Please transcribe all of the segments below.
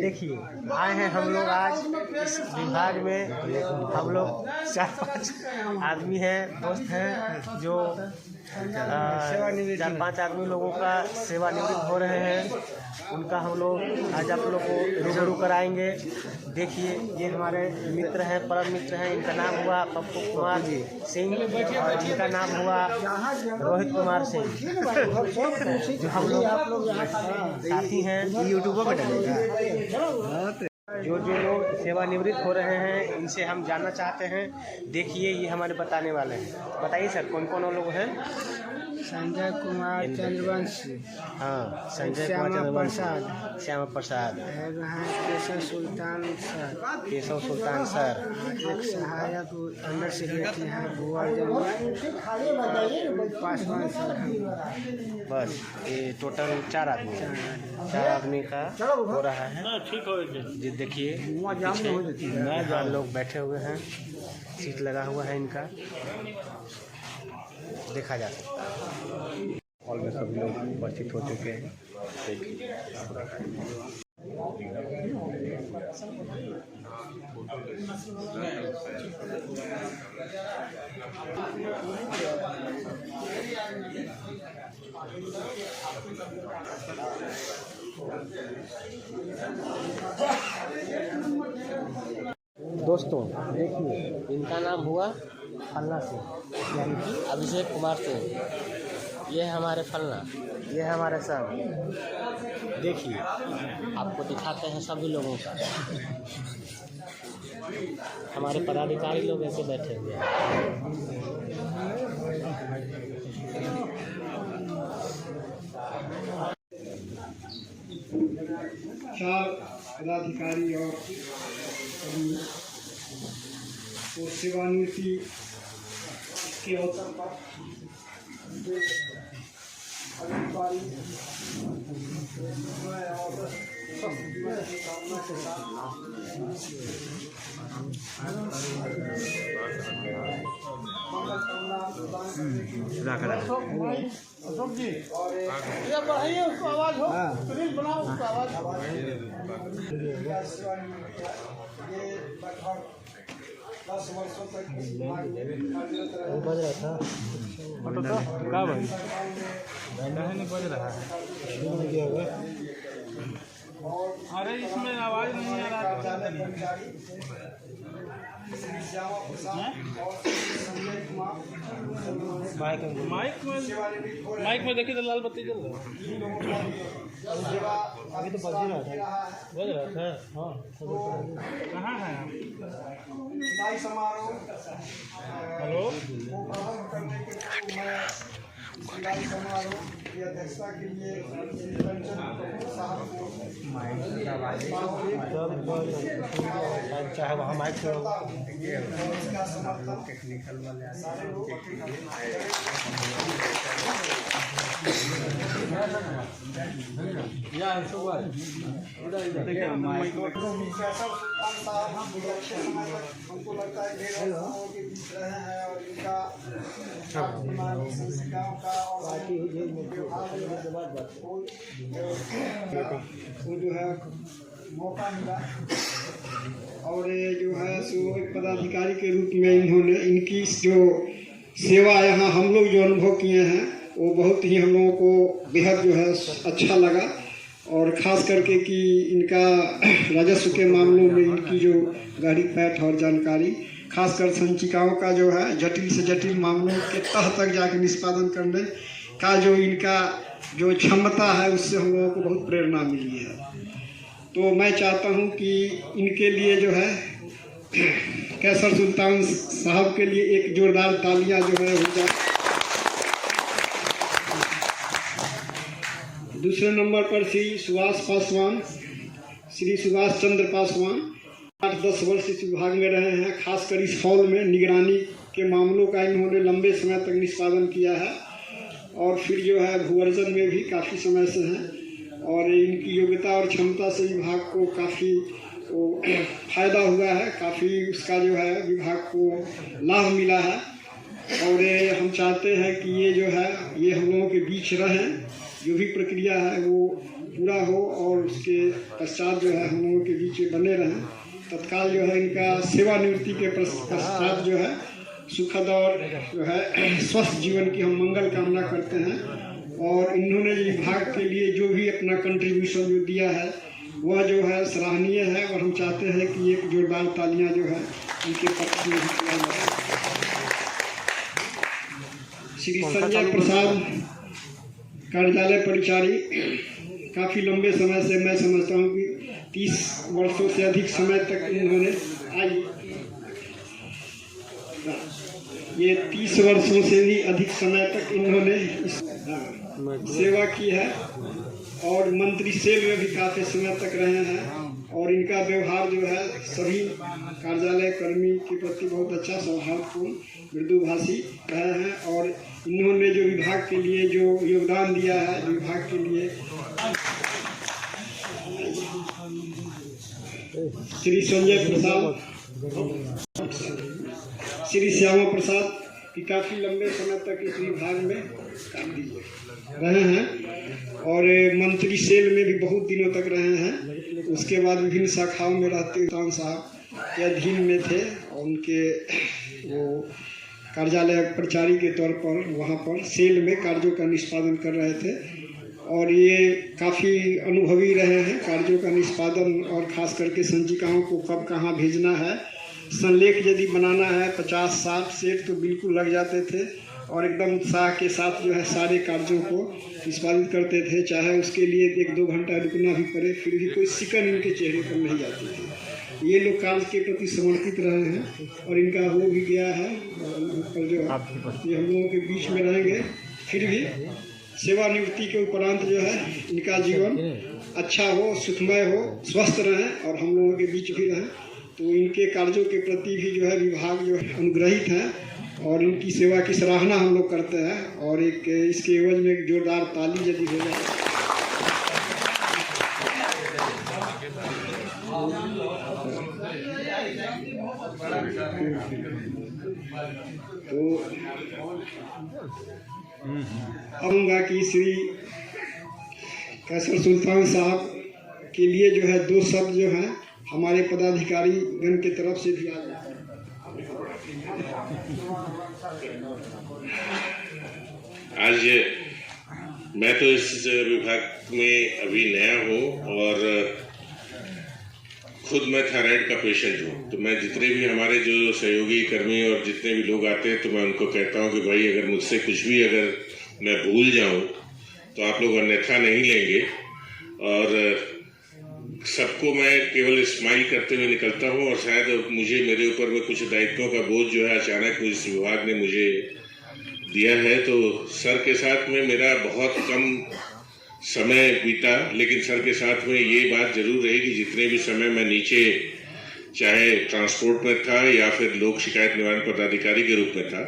देखिए आए हैं हम लोग आज इस विभाग में। हम लोग 4-5 आदमी हैं, दोस्त हैं, जो 4-5 आदमी लोगों का सेवानिवृत्त हो रहे हैं। उनका हम लोग आज आप लोग को रूबरू कराएंगे। देखिए ये हमारे मित्र हैं, परम मित्र हैं। इनका नाम हुआ पप्पू कुमार सिंह और इनका नाम हुआ रोहित कुमार सिंह, जो हम लोग साथी हैं। यूट्यूबर पर डालेगा। जो लोग सेवानिवृत्त हो रहे हैं इनसे हम जानना चाहते हैं। देखिए ये हमारे बताने वाले हैं। बताइए सर कौन कौन लोग हैं? संजय कुमार चंद्रवंशी, हाँ, संजय कुमार चंद्रवंशी, श्यामा प्रसाद, केशव सुल्तान सर, केशव सुल्तान सर, एक सहायक अंदर से बैठे हैं पासवान सर। बस ये टोटल 4 आदमी का हो रहा है। ठीक हो जी। देखिए यहाँ लोग बैठे हुए हैं, सीट लगा हुआ है इनका, देखा जा सकता है। हॉल में सभी लोग उपस्थित हो चुके हैं। दोस्तों देखिए इनका नाम हुआ फलना सिंह, यानी कि अभिषेक कुमार सिंह। ये हमारे फलना, ये हमारे सर। देखिए आपको दिखाते हैं सभी लोगों का। हमारे पदाधिकारी लोग ऐसे बैठे हुए हैं। चार पदाधिकारी और सेवानिवृत्ति के अवसर पर अधिकारी अशोक जी और बढ़ाइए उसको आवाज हो, प्लीज बनाओ उसको आवाज। ये लगभग 10 वर्षों तक बज रहा था क्या भाई नहीं बज रहा है। अरे इसमें आवाज नहीं आ रहा माइक में देखिए तो लाल बत्ती जल रहा है। अभी तो बज रहा था। हाँ कहाँ है विदाई समारोह हेलो विदाई समारोह की अध्यक्षता के लिए चाहे वहाँ माइक से टेक्निकल वाले हमको लगता है ढेर लोगों के बीच रहे हैं और इनका वो जो है मौका मिला और ये जो है सो एक पदाधिकारी के रूप में इन्होंने इनकी जो सेवा यहाँ हम लोग जो अनुभव किए हैं वो बहुत ही हम लोगों को बेहद जो है अच्छा लगा। और ख़ास करके कि इनका राजस्व के मामलों में इनकी जो गहरी पैठ और जानकारी, खासकर संचिकाओं का जो है जटिल से जटिल मामलों के तह तक जाकर निष्पादन करने का जो इनका जो क्षमता है उससे हम लोगों को बहुत प्रेरणा मिली है। तो मैं चाहता हूं कि इनके लिए जो है केशव सुल्तान साहब के लिए एक जोरदार तालियां जो है हो जाए। दूसरे नंबर पर श्री सुभाष चंद्र पासवान 8-10 वर्ष इस विभाग में रहे हैं। खासकर इस हॉल में निगरानी के मामलों का इन्होंने लंबे समय तक निष्पादन किया है और फिर जो है भूअर्जन में भी काफ़ी समय से हैं और इनकी योग्यता और क्षमता से विभाग को काफ़ी फायदा हुआ है, काफ़ी उसका जो है विभाग को लाभ मिला है। और हम चाहते हैं कि ये जो है ये हम लोगों के बीच रहें, जो भी प्रक्रिया है वो पूरा हो और उसके पश्चात जो है हम लोगों के बीच में बने रहें। तत्काल जो है इनका सेवानिवृत्ति के पश्चात जो है सुखद और जो है स्वस्थ जीवन की हम मंगल कामना करते हैं। और इन्होंने विभाग के लिए जो भी अपना कंट्रीब्यूशन जो दिया है वह जो है सराहनीय है और हम चाहते हैं कि एक जोरदार तालियां जो है उनके पक्ष में किया जाए। श्री संजय प्रसाद कार्यालय परिचारी, काफ़ी लंबे समय से मैं समझता हूँ कि 30 वर्षों से अधिक समय तक इन्होंने ये 30 वर्षों से भी अधिक समय तक इन्होंने सेवा की है और मंत्री सेल में भी काफ़ी समय तक रहे हैं। और इनका व्यवहार जो है सभी कार्यालय कर्मी के प्रति बहुत अच्छा, सौहार्दपूर्ण, मृदुभाषी रहे हैं। और इन्होंने जो विभाग के लिए जो योगदान दिया है, विभाग के लिए श्री संजय प्रसाद, श्री श्यामा प्रसाद की काफ़ी लंबे समय तक इस विभाग में काम रहे हैं और मंत्री सेल में भी बहुत दिनों तक रहे हैं। उसके बाद विभिन्न शाखाओं में रहते तान साहब के अधीन में थे और उनके वो कार्यालय प्रचारी के तौर पर वहाँ पर सेल में कार्यों का निष्पादन कर रहे थे। और ये काफ़ी अनुभवी रहे हैं कार्यों का निष्पादन और ख़ास करके संचिकाओं को कब कहाँ भेजना है, संलेख यदि बनाना है 50-60 सेट तो बिल्कुल लग जाते थे और एकदम उत्साह के साथ जो है सारे कार्यों को निष्पादित करते थे। चाहे उसके लिए 1-2 घंटा रुकना भी पड़े, फिर भी कोई सिकन इनके चेहरे पर नहीं जाती थी। ये लोग कार्य के प्रति समर्पित रहे हैं और इनका हो भी गया है और जो ये हम लोगों के बीच में रहेंगे। फिर भी सेवानिवृत्ति के उपरांत जो है इनका जीवन अच्छा हो, सुखमय हो, स्वस्थ रहें और हम लोगों के बीच भी रहें। तो इनके कार्यों के प्रति भी जो है विभाग जो है अनुग्रहित है और इनकी सेवा की सराहना हम लोग करते हैं। और एक इसके एवज में एक जोरदार ताली यदि हो जाए तो कहूँगा कि श्री कैसर सुल्तान साहब के लिए जो है 2 शब्द जो हैं हमारे पदाधिकारी गण की तरफ से भी आ जाते हैं। आज मैं तो इस विभाग में अभी नया हूँ और खुद मैं थायराइड का पेशेंट हूँ। तो मैं जितने भी हमारे जो सहयोगी कर्मी और जितने भी लोग आते हैं तो मैं उनको कहता हूँ कि भाई अगर मुझसे कुछ भी अगर मैं भूल जाऊँ तो आप लोग अन्यथा नहीं लेंगे। और सबको मैं केवल स्माइल करते हुए निकलता हूँ और शायद मुझे मेरे ऊपर में कुछ दायित्वों का बोझ जो है अचानक इस विभाग ने मुझे दिया है। तो सर के साथ में मेरा बहुत कम समय बीता, लेकिन सर के साथ में ये बात जरूर रही कि जितने भी समय मैं नीचे चाहे ट्रांसपोर्ट में था या फिर लोक शिकायत निवारण पदाधिकारी के रूप में था,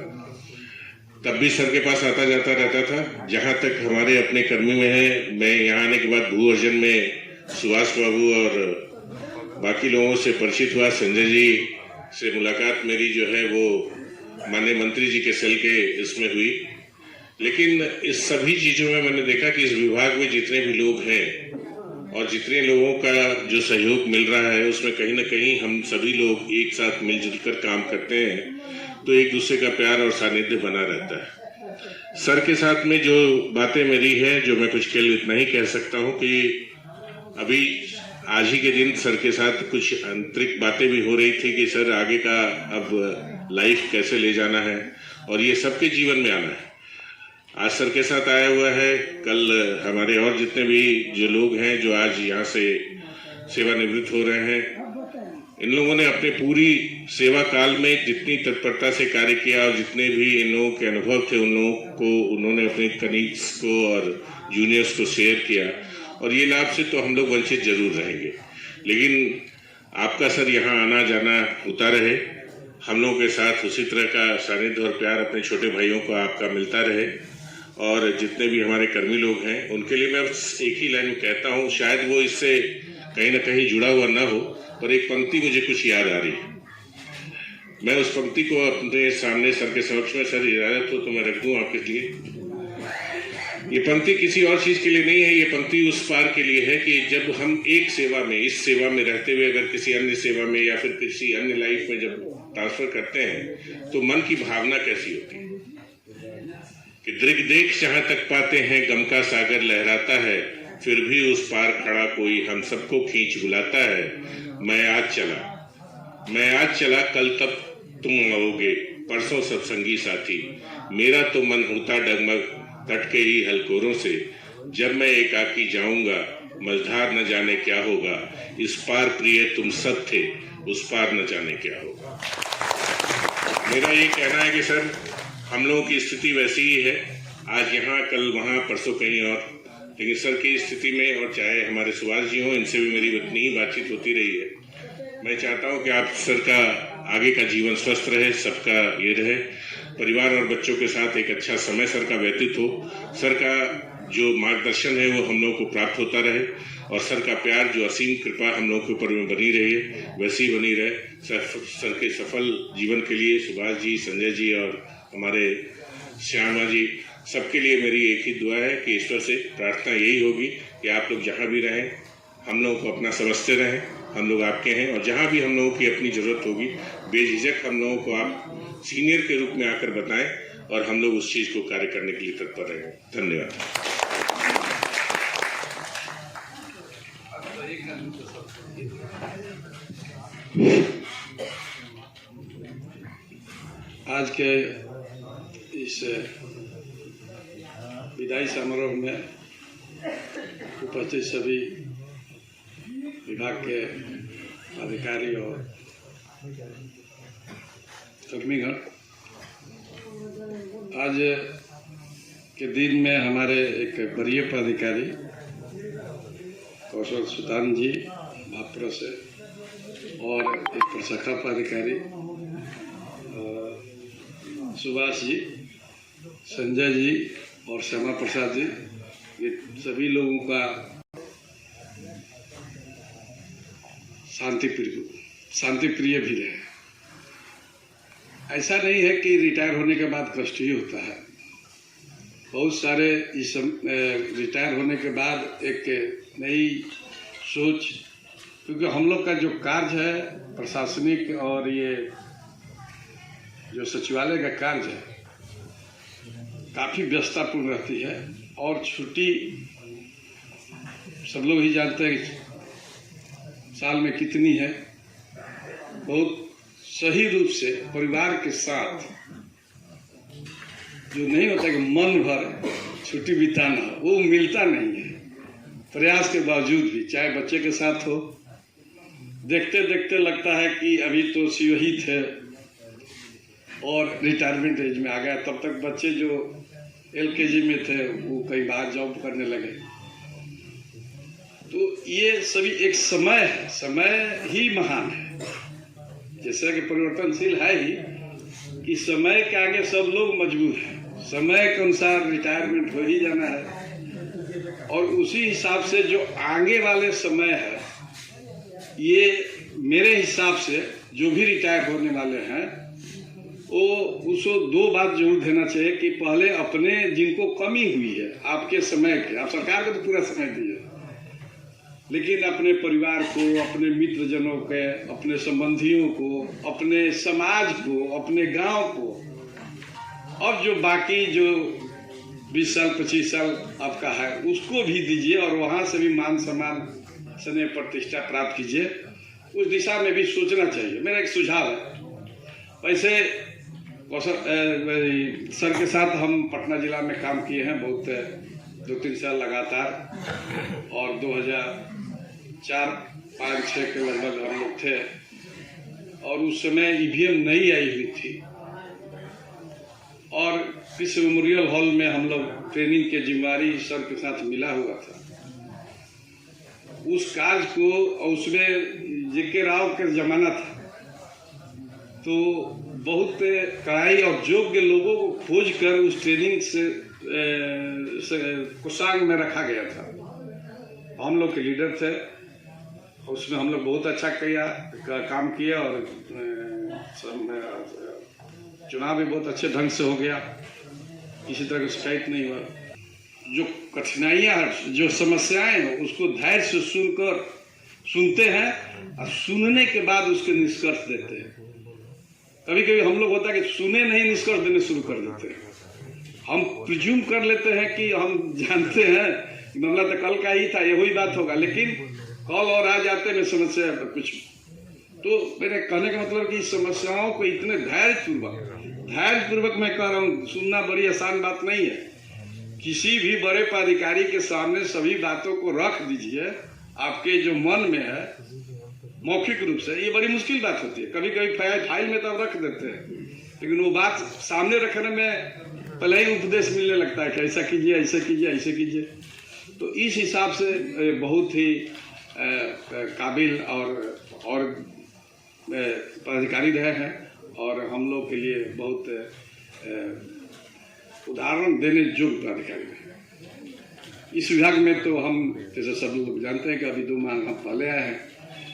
तब भी सर के पास आता जाता रहता था। जहाँ तक हमारे अपने कर्मी में है, मैं यहाँ आने के बाद भू अर्जन में सुभाष बाबू और बाकी लोगों से परिचित हुआ। संजय जी से मुलाकात मेरी जो है वो माननीय मंत्री जी के सेल के इसमें हुई। लेकिन इस सभी चीज़ों में मैंने देखा कि इस विभाग में जितने भी लोग हैं और जितने लोगों का जो सहयोग मिल रहा है उसमें कहीं ना कहीं हम सभी लोग एक साथ मिलजुल कर काम करते हैं तो एक दूसरे का प्यार और सानिध्य बना रहता है। सर के साथ में जो बातें मेरी है, जो मैं कुछ केवल इतना ही कह सकता हूँ कि अभी आज ही के दिन सर के साथ कुछ आंतरिक बातें भी हो रही थी कि सर आगे का अब लाइफ कैसे ले जाना है और ये सबके जीवन में आना है। आज सर के साथ आया हुआ है, कल हमारे और जितने भी जो लोग हैं जो आज यहाँ से सेवानिवृत्त हो रहे हैं, इन लोगों ने अपने पूरी सेवा काल में जितनी तत्परता से कार्य किया और जितने भी इन लोगों के अनुभव थे उन लोगों को उन्होंने अपने कलीग्स को और जूनियर्स को शेयर किया। और ये लाभ से तो हम लोग वंचित जरूर रहेंगे, लेकिन आपका सर यहाँ आना जाना होता रहे, हम लोगों के साथ उसी तरह का सानिध्य और प्यार अपने छोटे भाइयों को आपका मिलता रहे। और जितने भी हमारे कर्मी लोग हैं उनके लिए मैं एक ही लाइन में कहता हूँ, शायद वो इससे कहीं ना कहीं जुड़ा हुआ ना हो, पर एक पंक्ति मुझे कुछ याद आ रही है। मैं उस पंक्ति को अपने सामने सर के समक्ष में, सर इजाजत हो तो मैं रख दूं आपके लिए। ये पंक्ति किसी और चीज के लिए नहीं है, ये पंक्ति उस पार के लिए है कि जब हम एक सेवा में, इस सेवा में रहते हुए अगर किसी अन्य सेवा में या फिर किसी अन्य लाइफ में जब ट्रांसफर करते हैं तो मन की भावना कैसी होती है कि दृग देख जहां तक पाते हैं गम का सागर लहराता है, फिर भी उस पार खड़ा कोई हम सबको खींच बुलाता है। मैं आज चला कल तक तुम आओगे, परसों सब संगी साथी, मेरा तो मन होता डगमग तट के ही हलकोरों से, जब मैं एकाकी जाऊंगा मझधार न जाने क्या होगा, इस पार प्रिय तुम सब थे, उस पार न जाने क्या होगा। मेरा ये कहना है कि सर हम लोगों की स्थिति वैसी ही है, आज यहाँ कल वहाँ परसों कहीं और, लेकिन सर की स्थिति में, और चाहे हमारे सुभाष जी हों, इनसे भी मेरी इतनी ही बातचीत होती रही है। मैं चाहता हूँ कि आप सर का आगे का जीवन स्वस्थ रहे, सबका ये रहे, परिवार और बच्चों के साथ एक अच्छा समय सर का व्यतीत हो, सर का जो मार्गदर्शन है वो हम लोगों को प्राप्त होता रहे, और सर का प्यार जो असीम कृपा हम लोगों के ऊपर में बनी रही है वैसी ही बनी रहे। सर के सफल जीवन के लिए सुभाष जी, संजय जी और हमारे श्यामा जी, सबके लिए मेरी एक ही दुआ है कि ईश्वर से प्रार्थना यही होगी कि आप लोग जहाँ भी रहें हम लोगों को अपना समझते रहें, हम लोग आपके हैं, और जहाँ भी हम लोगों की अपनी ज़रूरत होगी बेझिझक हम लोगों को आप सीनियर के रूप में आकर बताएं, और हम लोग उस चीज़ को कार्य करने के लिए तत्पर रहें। धन्यवाद। आज के इस विदाई समारोह में उपस्थित सभी विभाग के अधिकारी और कर्मीगण, आज के दिन में हमारे एक वरीय पदाधिकारी कौशल सुतान जी भापरा से और एक प्रशाखा पदाधिकारी सुभाष जी, संजय जी और श्यामा प्रसाद जी, ये सभी लोगों का शांति प्रिय भी रहे। ऐसा नहीं है कि रिटायर होने के बाद कष्ट ही होता है, बहुत सारे इस रिटायर होने के बाद एक नई सोच, क्योंकि हम लोग का जो कार्य है प्रशासनिक और ये जो सचिवालय का कार्य है काफ़ी व्यस्ततापूर्ण रहती है, और छुट्टी सब लोग ही जानते हैं साल में कितनी है। बहुत सही रूप से परिवार के साथ जो नहीं होता कि मन भर छुट्टी बिताना, वो मिलता नहीं है प्रयास के बावजूद भी, चाहे बच्चे के साथ हो। देखते देखते लगता है कि अभी तो सीओ ही थे और रिटायरमेंट एज में आ गया, तब तक बच्चे जो LKG में थे वो कई बार जॉब करने लगे। तो ये सभी एक समय है, समय ही महान है, जैसा कि परिवर्तनशील है ही कि समय के आगे सब लोग मजबूर हैं, समय के अनुसार रिटायरमेंट हो ही जाना है, और उसी हिसाब से जो आगे वाले समय है, ये मेरे हिसाब से जो भी रिटायर होने वाले हैं वो उसको दो बात जरूर देना चाहिए कि पहले अपने जिनको कमी हुई है आपके समय के, आप सरकार को तो पूरा समय दिए, लेकिन अपने परिवार को, अपने मित्रजनों के, अपने संबंधियों को, अपने समाज को, अपने गांव को, अब जो बाकी जो 20 साल 25 साल आपका है उसको भी दीजिए, और वहां से भी मान सम्मान स्नेह प्रतिष्ठा प्राप्त कीजिए। उस दिशा में भी सोचना चाहिए, मेरा एक सुझाव है। वैसे सर के साथ हम पटना जिला में काम किए हैं बहुत 2-3 साल लगातार, और 2004-5-6 के लगभग हम लोग थे, और उस समय EVM नई आई हुई थी, और विश्व मेमोरियल हॉल में हम लोग ट्रेनिंग के जिम्मेवारी सर के साथ मिला हुआ था। उस कार्य को, उसमें JK राव के जमाना था, तो बहुत कड़ाई और योग्य लोगों को खोज कर उस ट्रेनिंग से कुशांग में रखा गया था। हम लोग के लीडर थे, उसमें हम लोग बहुत अच्छा काम किया, और चुनाव भी बहुत अच्छे ढंग से हो गया, किसी तरह की शिकायत नहीं हुआ। जो कठिनाइयाँ हैं, जो समस्याएं हैं, उसको धैर्य से सुनते हैं और सुनने के बाद उसके निष्कर्ष देते हैं। कभी कभी हम लोग होता है कि सुने नहीं, निष्कर्ष देने शुरू कर देते हैं। हम प्रिज्यूम कर लेते हैं कि हम जानते हैं कि मामला तो कल का ही था, यही बात होगा, लेकिन कल और आज आते में समस्या कुछ। तो मेरे कहने का मतलब कि समस्याओं को इतने धैर्यपूर्वक मैं कह रहा हूँ, सुनना बड़ी आसान बात नहीं है। किसी भी बड़े पदाधिकारी के सामने सभी बातों को रख दीजिए, आपके जो मन में है मौखिक रूप से। ये बड़ी मुश्किल बात होती है, कभी कभी फाइल में तो आप रख देते हैं, लेकिन वो बात सामने रखने में पहले ही उपदेश मिलने लगता है कि ऐसा कीजिए, ऐसे कीजिए, ऐसे कीजिए। तो इस हिसाब से बहुत ही काबिल और पदाधिकारी रहे हैं और हम लोग के लिए बहुत उदाहरण देने योग्य पदाधिकारी रहे। इस विभाग में तो हम जैसे सब लोग जानते हैं कि अभी 2 माह हम पहले आए हैं,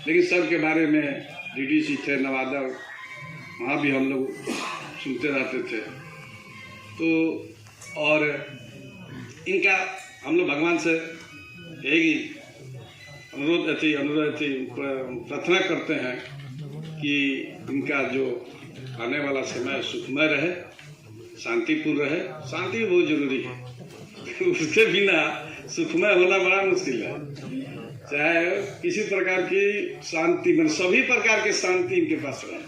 लेकिन सब के बारे में DDC थे नवादा, वहाँ भी हम लोग सुनते रहते थे। तो और इनका हम लोग भगवान से यही अनुरोध थी प्रार्थना करते हैं कि इनका जो आने वाला समय सुखमय रहे, शांतिपूर्ण रहे। शांति बहुत जरूरी है, उसके बिना सुखमय होना बड़ा मुश्किल है। चाहे किसी प्रकार की शांति, मतलब सभी प्रकार की शांति इनके पास रहे।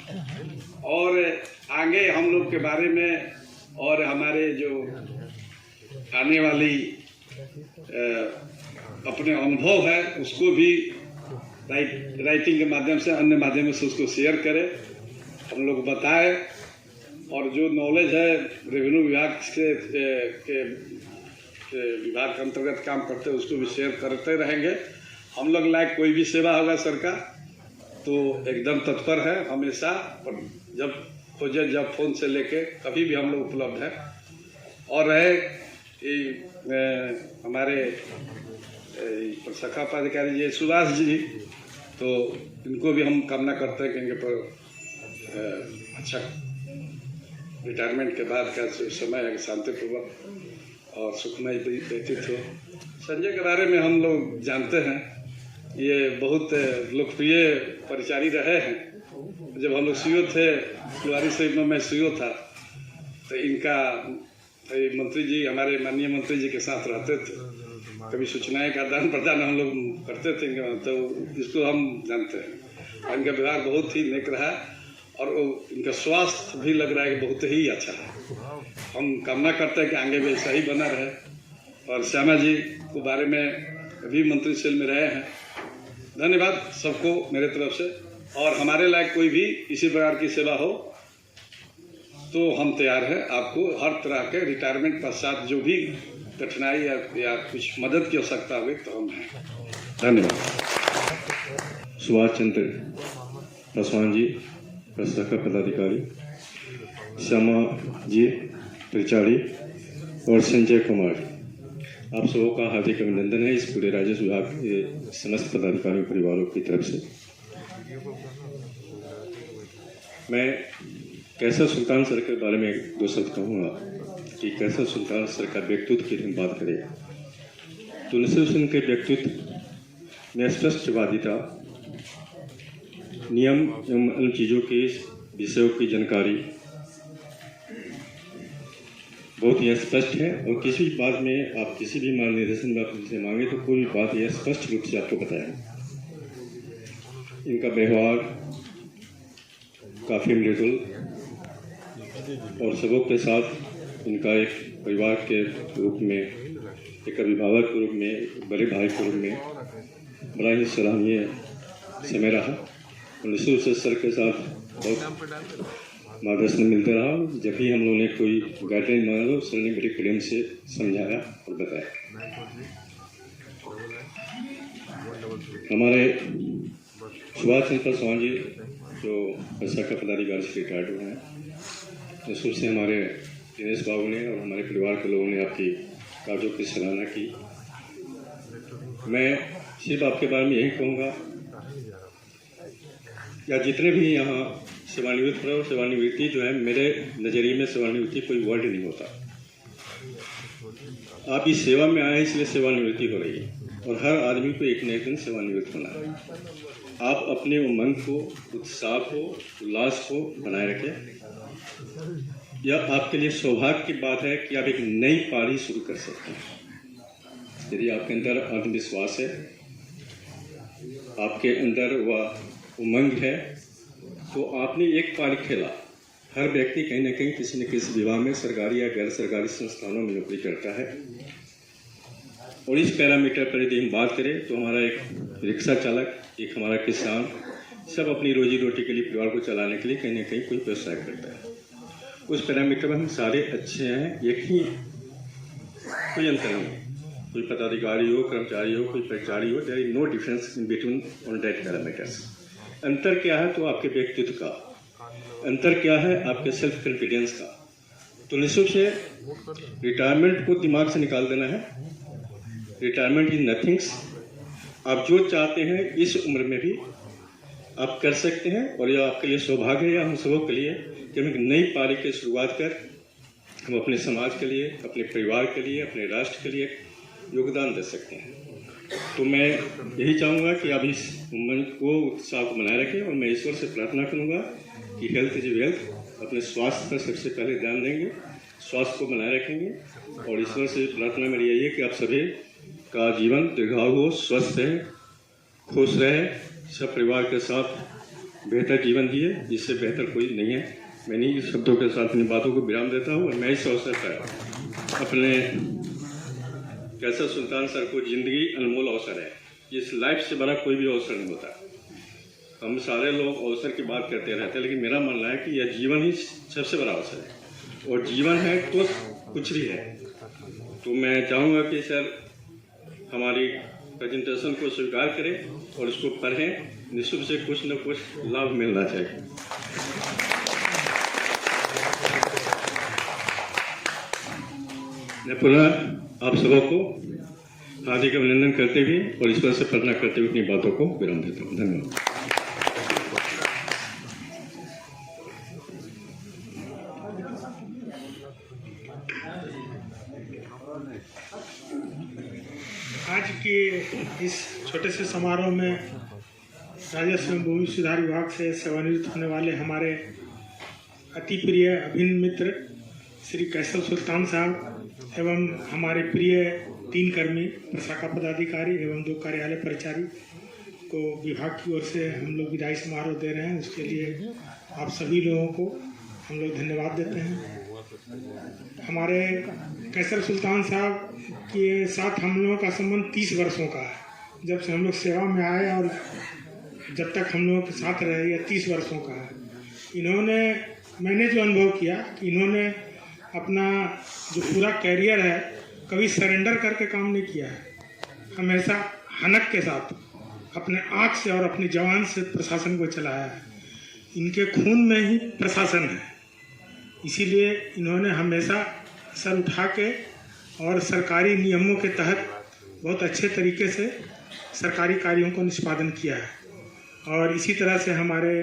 और आगे हम लोग के बारे में और हमारे जो आने वाली अपने अनुभव है उसको भी राइटिंग के माध्यम से, अन्य माध्यम से उसको शेयर करें, हम लोग बताएं। और जो नॉलेज है रेवेन्यू विभाग के विभाग के अंतर्गत काम करते हैं उसको भी शेयर करते रहेंगे। हम लोग लायक कोई भी सेवा होगा सरकार तो एकदम तत्पर है हमेशा, जब खोजे जब फोन से लेके कभी भी हम लोग उपलब्ध है। और रहे हमारे शाखा पदाधिकारी जी सुभाष जी, तो इनको भी हम कामना करते हैं कि इनके पर अच्छा रिटायरमेंट के बाद का समय है शांतिपूर्वक और सुखमय व्यतीत हो। संजय के बारे में हम लोग जानते हैं, ये बहुत लोकप्रिय परिचारी रहे हैं। जब हम लोग CO थे, फुलवारी शरीफ में मैं CO था, तो इनका मंत्री जी, हमारे माननीय मंत्री जी के साथ रहते थे, कभी सूचनाएं का आदान प्रदान हम लोग करते थे, तो इसको हम जानते हैं। इनका व्यवहार बहुत ही नेक रहा और इनका स्वास्थ्य भी लग रहा है कि बहुत ही अच्छा है। हम कामना करते हैं कि आगे भी ऐसा ही बना रहे। और श्यामा जी के बारे में अभी मंत्री सेल में रहे हैं। धन्यवाद सबको मेरे तरफ से। और हमारे लायक कोई भी इसी प्रकार की सेवा हो तो हम तैयार हैं आपको हर तरह के रिटायरमेंट पश्चात जो भी कठिनाई या कुछ मदद की आवश्यकता होगी तो हम हैं। धन्यवाद। सुभाष चंद्र पासवान जी, शाखा पदाधिकारी, श्यामा जी त्रिचाड़ी और संजय कुमार, आप सबों का हार्दिक अभिनंदन है इस पूरे राजस्व विभाग के समस्त पदाधिकारियों परिवारों की तरफ से। मैं कैसर सुल्तान सर के बारे में 2 शब्द कहूँगा कि कैसर सुल्तान सर का व्यक्तित्व की हम बात करें तो नसीर हुसैन के व्यक्तित्व में स्पष्टवादिता, नियम एवं अन्य चीज़ों के विषयों की जानकारी बहुत ही स्पष्ट है और किसी भी बात में आप किसी भी मार्गदर्शन में आप से मांगे तो कोई भी बात यह स्पष्ट रूप से आपको बताएं। इनका व्यवहार काफ़ी मृदुल और सबों के साथ इनका एक परिवार के रूप में, एक अभिभावक के रूप में, एक बड़े भाई के रूप में बड़ा ही सराहनीय समय रहा। और निश्चित से सर के साथ बहुत मार्गदर्शन मिलता रहा। जब भी हम लोगों ने कोई गाइडलाइन मांगा तो सर ने बड़े प्रेम से समझाया और बताया। हमारे सुभाष चंद्र पासवान जी जो शाखा पदाधिकारी से रिटायर्ड हुए हैं, निश्चित से हमारे दिनेश बाबू ने और हमारे परिवार के लोगों ने आपकी कार्यों की सराहना की। मैं सिर्फ आपके बारे में यही कहूँगा या जितने भी यहाँ सेवानिवृत्त हो, सेवानिवृत्ति जो है मेरे नज़रिए में सेवानिवृत्ति कोई वर्ड नहीं होता। आप इस सेवा में आए इसलिए सेवानिवृत्ति हो रही है और हर आदमी को एक न एक दिन सेवानिवृत्त होना है। आप अपने उमंग को, उत्साह को, उल्लास को बनाए रखें। यह आपके लिए सौभाग्य की बात है कि आप एक नई पारी शुरू कर सकते हैं। यदि आपके अंदर आत्मविश्वास है, आपके अंदर वह उमंग है, तो आपने एक पारी खेला। हर व्यक्ति कहीं ना कहीं किसी न किसी विभाग में सरकारी या गैर सरकारी संस्थानों में नौकरी करता है और इस पैरामीटर पर यदि हम बात करें तो हमारा एक रिक्शा चालक, एक हमारा किसान, सब अपनी रोजी रोटी के लिए, परिवार को चलाने के लिए कहीं ना कहीं कोई व्यवसाय करता है। उस पैरामीटर में हम सारे अच्छे हैं, एक ही, कोई अंतर नहीं है। कोई पदाधिकारी हो, कर्मचारी हो, कोई कर्मचारी हो, there is no difference in between on that parameters. अंतर क्या है? तो आपके व्यक्तित्व का अंतर क्या है, आपके सेल्फ कॉन्फिडेंस का। तो निश्चित से रिटायरमेंट को दिमाग से निकाल देना है। Retirement is nothings. आप जो चाहते हैं इस उम्र में भी आप कर सकते हैं और यह आपके लिए सौभाग्य है, या हम सबों के लिए, कि हम एक नई पारी की शुरुआत कर हम अपने समाज के लिए, अपने परिवार के लिए, अपने राष्ट्र के लिए योगदान दे सकते हैं। तो मैं यही चाहूँगा कि आप इस उम्र को, उत्साह को बनाए रखें और मैं ईश्वर से प्रार्थना करूँगा कि हेल्थ इज वेल्थ, अपने स्वास्थ्य पर सबसे पहले ध्यान देंगे, स्वास्थ्य को बनाए रखेंगे और ईश्वर से प्रार्थना मेरी यही है कि आप सभी का जीवन दीर्घायु हो, स्वस्थ रहे, खुश रहे, सब परिवार के साथ बेहतर जीवन जिए, जिससे बेहतर कोई नहीं है। मैं इन्हीं शब्दों के साथ अपनी बातों को विराम देता हूँ और मैं इस अवसर पर अपने कैसर सुल्तान सर को, जिंदगी अनमोल अवसर है, इस लाइफ से बड़ा कोई भी अवसर नहीं होता। हम सारे लोग अवसर की बात करते रहते हैं, लेकिन मेरा मानना है कि यह जीवन ही सबसे बड़ा अवसर है और जीवन है तो कुछ भी है। तो मैं चाहूँगा कि सर हमारी प्रेजेंटेशन को स्वीकार करें और इसको पढ़ें, निश्चित से कुछ न कुछ लाभ मिलना चाहिए। मैं पुनः आप सबों को हार्दिक अभिनंदन करते हुए और ईश्वर से प्रार्थना करते हुए अपनी बातों को विराम देता हूँ। धन्यवाद। आज के इस छोटे से समारोह में राजस्व एवं भूमि सुधार विभाग से सेवानिवृत्त होने वाले हमारे अति प्रिय अभिन्न मित्र श्री कैसर सुल्तान साहब एवं हमारे प्रिय 3 कर्मी, प्रशाखा पदाधिकारी एवं 2 कार्यालय परिचारी को विभाग की ओर से हम लोग विदाई समारोह दे रहे हैं। उसके लिए आप सभी लोगों को हम लोग धन्यवाद देते हैं। हमारे कैसर सुल्तान साहब के साथ हम लोगों का संबंध 30 वर्षों का है। जब से हम लोग सेवा में आए और जब तक हम लोगों के साथ रहे, यह 30 वर्षों का है। मैंने जो अनुभव किया कि इन्होंने अपना जो पूरा कैरियर है कभी सरेंडर करके काम नहीं किया है। हमेशा हनक के साथ अपने आँख से और अपनी जवान से प्रशासन को चलाया है। इनके खून में ही प्रशासन है, इसीलिए इन्होंने हमेशा सर उठा के और सरकारी नियमों के तहत बहुत अच्छे तरीके से सरकारी कार्यों को निष्पादन किया है। और इसी तरह से हमारे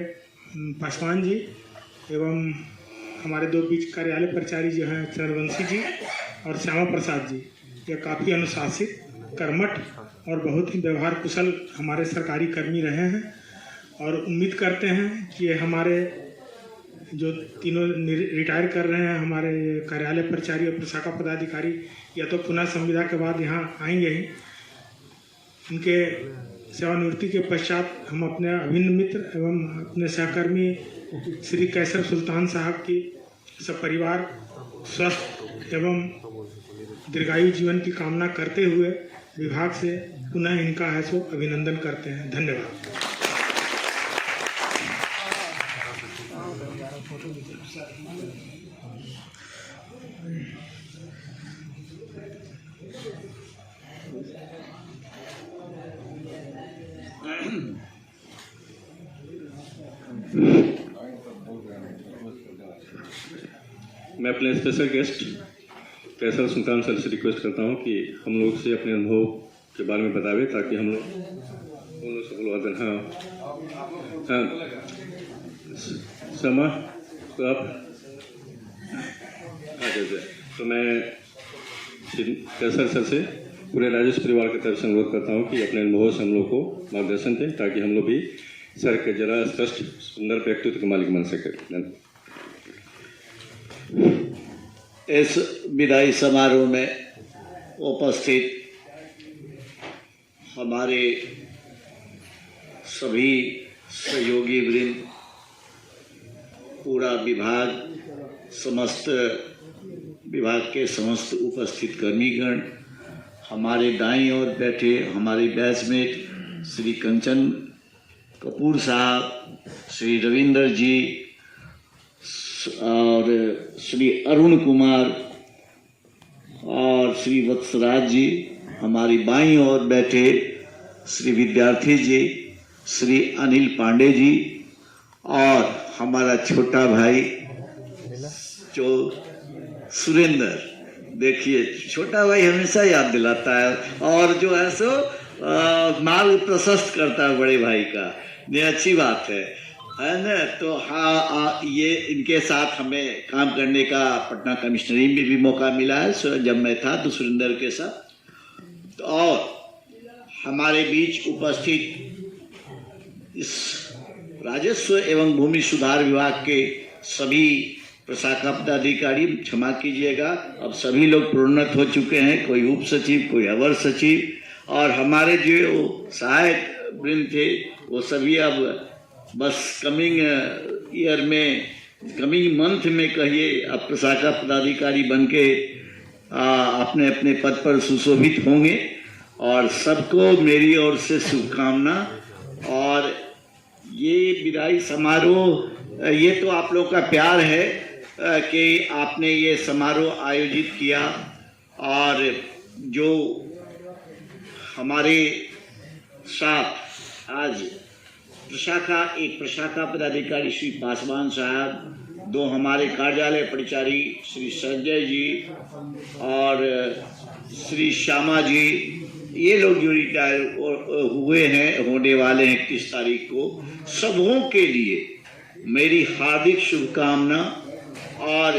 पासवान जी एवं हमारे 2 बीच कार्यालय परिचारी जो हैं चरवंशी जी और श्यामा प्रसाद जी, ये काफ़ी अनुशासित, कर्मठ और बहुत ही व्यवहार कुशल हमारे सरकारी कर्मी रहे हैं। और उम्मीद करते हैं कि ये हमारे जो तीनों रिटायर कर रहे हैं हमारे कार्यालय परिचारी और प्रशाखा पदाधिकारी, या तो पुनः संविदा के बाद यहाँ आएंगे ही। इनके सेवानिवृत्ति के पश्चात हम अपने अभिन्न मित्र एवं अपने सहकर्मी श्री कैसर सुल्तान साहब की सपरिवार स्वस्थ एवं दीर्घायु जीवन की कामना करते हुए विभाग से पुनः इनका है सो अभिनंदन करते हैं। धन्यवाद। मैं अपने स्पेशल गेस्ट कैसर सुल्तान सर से रिक्वेस्ट करता हूँ कि हम लोग से अपने अनुभव के बारे में बतावे, ताकि हम लोग हाँ समा तो आप आ जाइए। तो मैं श्री कैसर सर से पूरे राजेश परिवार की तरफ से अनुरोध करता हूँ कि अपने अनुभव से हम लोग को मार्गदर्शन दें ताकि हम लोग भी सर के जरा स्पष्ट सुंदर व्यक्तित्व के मालिक बन सके। इस विदाई समारोह में उपस्थित हमारे सभी सहयोगी वृंद, पूरा विभाग, समस्त विभाग के समस्त उपस्थित कर्मीगण, हमारे दाईं ओर बैठे हमारे बैचमेट श्री कंचन कपूर साहब, श्री रविंदर जी और श्री अरुण कुमार और श्री वत्सराज जी, हमारी बाईं ओर बैठे श्री विद्यार्थी जी, श्री अनिल पांडे जी और हमारा छोटा भाई जो सुरेंद्र, देखिए छोटा भाई हमेशा याद दिलाता है और जो है सो मार्ग प्रशस्त करता है बड़े भाई का, ये अच्छी बात है ना। तो हाँ, ये इनके साथ हमें काम करने का पटना कमिश्नरी में भी मौका मिला है जब मैं था तो सुरेंद्र के साथ। और हमारे बीच उपस्थित इस राजस्व एवं भूमि सुधार विभाग के सभी प्रशाखा पदाधिकारी, क्षमा कीजिएगा अब सभी लोग प्रोन्नत हो चुके हैं, कोई उप सचिव, कोई अवर सचिव, और हमारे जो सहायक वृंद थे वो सभी अब बस कमिंग ईयर में, कमिंग मंथ में कहिए, अब प्रशाखा पदाधिकारी बन के अपने अपने पद पर सुशोभित होंगे। और सबको मेरी ओर से शुभकामना। और ये विदाई समारोह, ये तो आप लोग का प्यार है कि आपने ये समारोह आयोजित किया। और जो हमारे साथ आज एक प्रशाखा पदाधिकारी श्री पासवान साहब, दो हमारे कार्यालय परिचारी श्री संजय जी और श्री श्यामा जी, ये लोग जो रिटायर हुए हैं, होने वाले हैं 31 तारीख को, सबों के लिए मेरी हार्दिक शुभकामना। और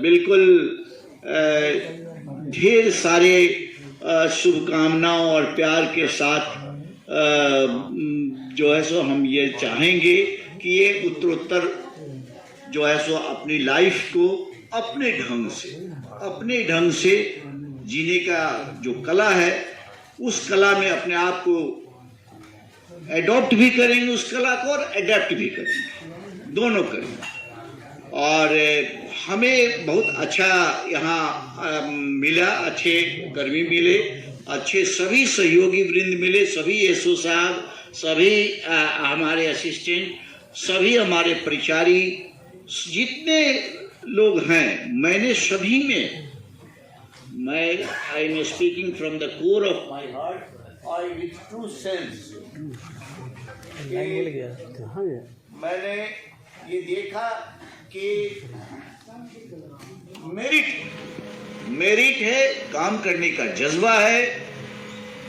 बिल्कुल ढेर सारे शुभकामनाओं और प्यार के साथ जो है सो हम ये चाहेंगे कि ये उत्तरोत्तर जो है सो अपनी लाइफ को अपने ढंग से जीने का जो कला है, उस कला में अपने आप को एडॉप्ट भी करेंगे, उस कला को, और एडेप्ट भी करेंगे, दोनों करेंगे। और हमें बहुत अच्छा यहाँ मिला, अच्छे कर्मी मिले, अच्छे सभी सहयोगी वृंद मिले, सभी एसओ साहब, सभी हमारे असिस्टेंट, सभी हमारे परिचारी, जितने लोग हैं, मैंने सभी में, I am speaking from the core of my heart और विथ ट्रू सेंस, मैंने ये देखा कि मेरिट है, काम करने का जज्बा है,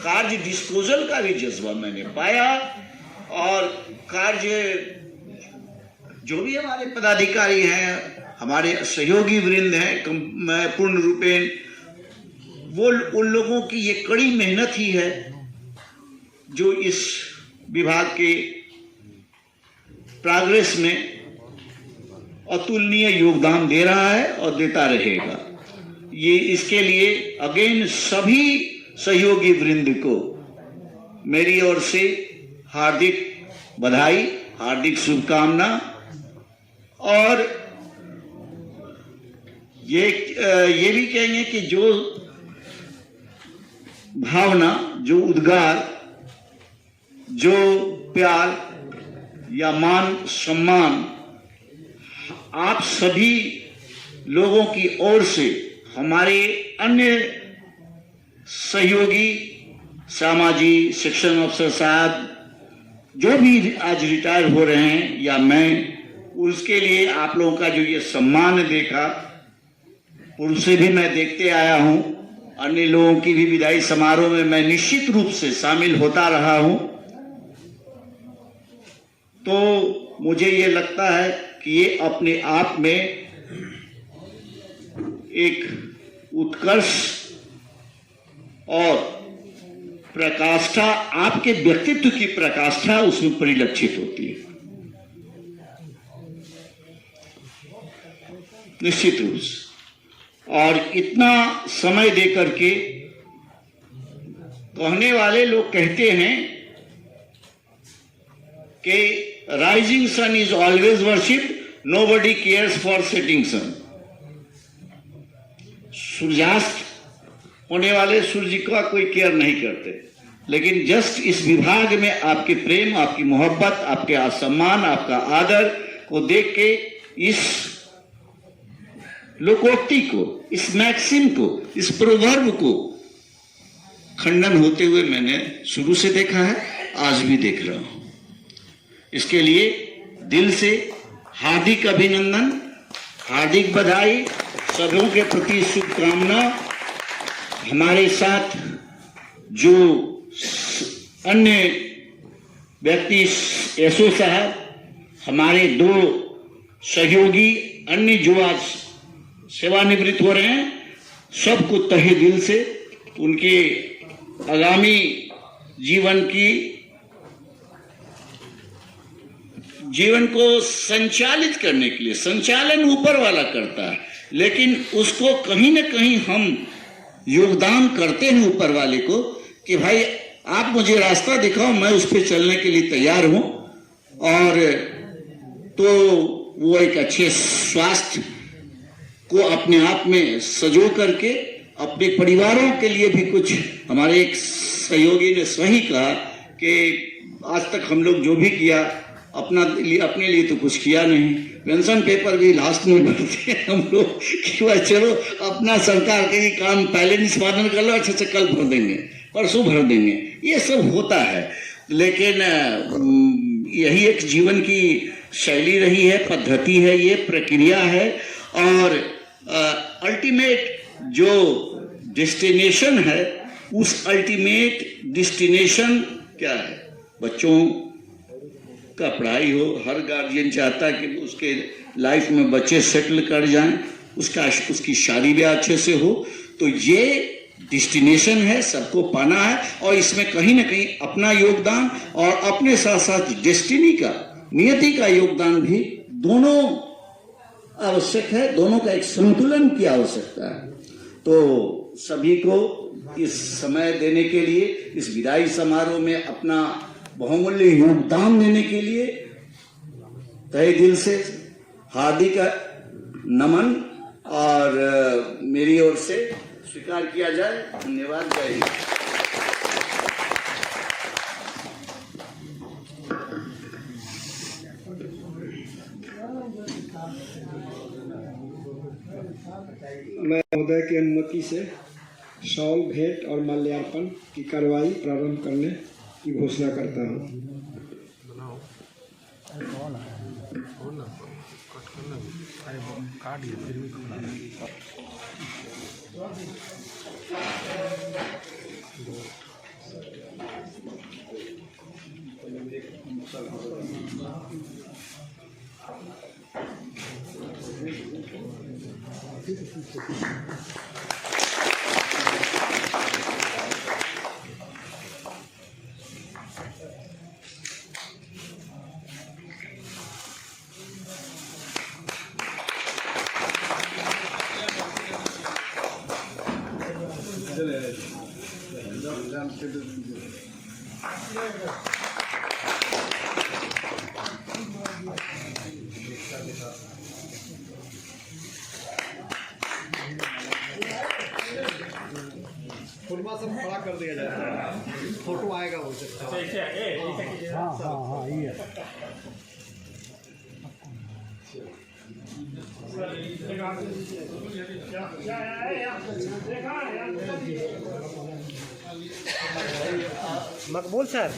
कार्य डिस्पोजल का भी जज्बा मैंने पाया। और कार्य जो भी हमारे पदाधिकारी हैं, हमारे सहयोगी वृंद हैं, पूर्ण रूपेण वो उन लोगों की ये कड़ी मेहनत ही है जो इस विभाग के प्रोग्रेस में अतुलनीय योगदान दे रहा है और देता रहेगा। ये इसके लिए अगेन सभी सहयोगी वृंद को मेरी ओर से हार्दिक बधाई, हार्दिक शुभकामना। और ये भी कहेंगे कि जो भावना, जो उद्गार, जो प्यार या मान सम्मान आप सभी लोगों की ओर से हमारे अन्य सहयोगी, श्यामा जी, सेक्शन अफसर साहब, जो भी आज रिटायर हो रहे हैं, या मैं, उसके लिए आप लोगों का जो ये सम्मान देखा, उनसे भी मैं देखते आया हूं। अन्य लोगों की भी विदाई समारोह में मैं निश्चित रूप से शामिल होता रहा हूं। तो मुझे ये लगता है कि ये अपने आप में एक उत्कर्ष और प्रकाष्ठा, आपके व्यक्तित्व की प्रकाष्ठा उसमें परिलक्षित होती है, निश्चित रूप से। और इतना समय दे करके कहने वाले लोग कहते हैं कि rising sun is always worship, nobody cares for setting sun. सूर्यास्त होने वाले सूर्य का कोई केयर नहीं करते, लेकिन जस्ट इस विभाग में आपके प्रेम, आपकी मोहब्बत, आपके सम्मान, आपका आदर को देख के, इस लोकोक्ति को, इस मैक्सिम को, इस प्रोवर्ब को खंडन होते हुए मैंने शुरू से देखा है, आज भी देख रहा हूं। इसके लिए दिल से हार्दिक अभिनंदन, हार्दिक बधाई, सबों के प्रति शुभकामना। हमारे साथ जो अन्य व्यक्ति, एसओ साहब, हमारे 2 सहयोगी, अन्य जो आज सेवानिवृत्त हो रहे हैं, सबको तहे दिल से उनके आगामी जीवन को संचालित करने के लिए, संचालन ऊपर वाला करता है, लेकिन उसको कहीं ना कहीं हम योगदान करते हैं ऊपर वाले को, कि भाई आप मुझे रास्ता दिखाओ, मैं उस पर चलने के लिए तैयार हूं। और तो वो एक अच्छे स्वास्थ्य को अपने आप में सजो करके अपने परिवारों के लिए भी कुछ, हमारे एक सहयोगी ने सही कहा कि आज तक हम लोग जो भी किया अपने लिए तो कुछ किया नहीं। पेंशन पेपर भी लास्ट में भरते हैं हम लोग कि भाई चलो अपना सरकार के ही काम पहले निष्पादन कर लो, अच्छा कल भर देंगे, परसों भर देंगे, ये सब होता है। लेकिन यही एक जीवन की शैली रही है, पद्धति है, ये प्रक्रिया है। और अल्टीमेट जो डेस्टिनेशन है, उस अल्टीमेट डेस्टिनेशन क्या है? बच्चों का पढ़ाई हो। हर गार्जियन चाहता है कि उसके लाइफ में बच्चे सेटल कर जाएं, उसकी शादी ब्याह अच्छे से हो। तो ये डेस्टिनेशन है, सबको पाना है, और इसमें कहीं ना कहीं अपना योगदान और अपने साथ साथ डेस्टिनी का, नियति का योगदान भी दोनों आवश्यक है। दोनों का एक संतुलन की आवश्यकता है। तो सभी को इस समय देने के लिए, इस विदाई समारोह में अपना बहुमूल्य योगदान देने के लिए तहे दिल से हार्दिक नमन और मेरी ओर से स्वीकार किया जाए। धन्यवाद। जय हिंद। मैं महोदय की अनुमति से शॉल भेंट और माल्यार्पण की कार्रवाई प्रारंभ करने की घोषणा करता हूँ। फुलमा सब खड़ा कर दिया जाता है, फोटो आएगा वो सब। हाँ ये मकबूल सर।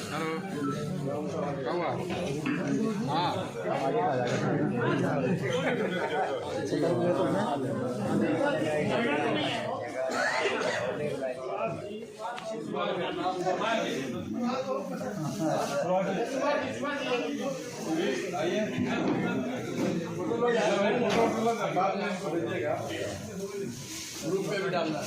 हेलो ग्रुप में भी डालना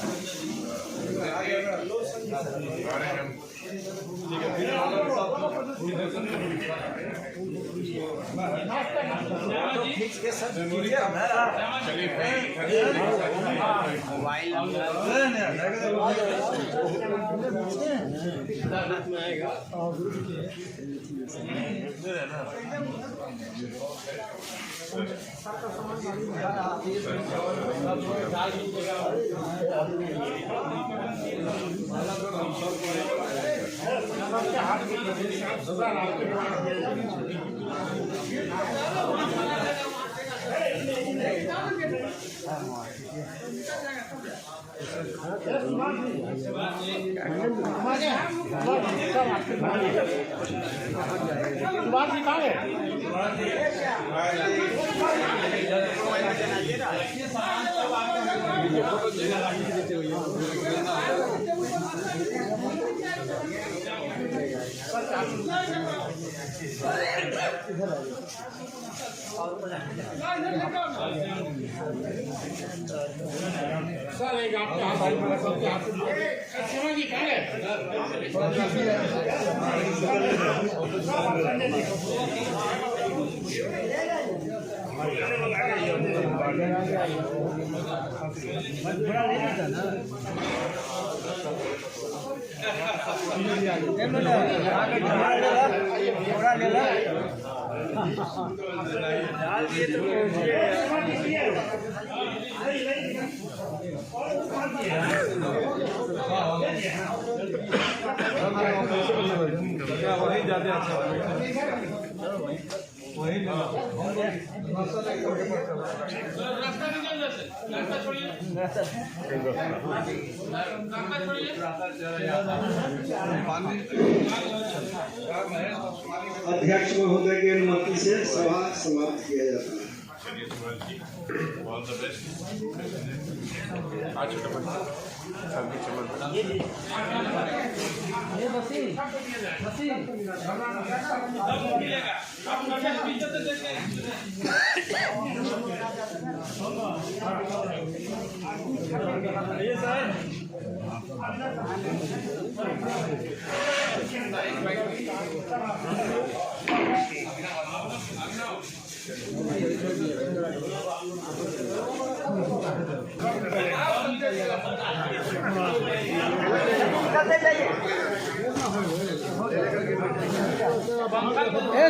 वही ज्यादा अच्छा वही अध्यक्ष महोदय की अनुमति से सभा समाप्त किया जाता है। All the best. आज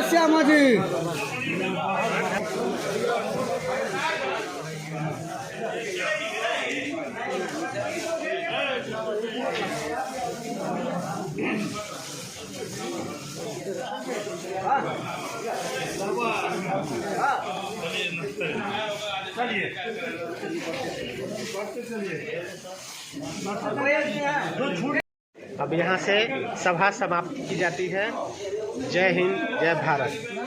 श्यामा जी अब यहाँ से सभा समाप्त की जाती है। जय हिंद, जय भारत।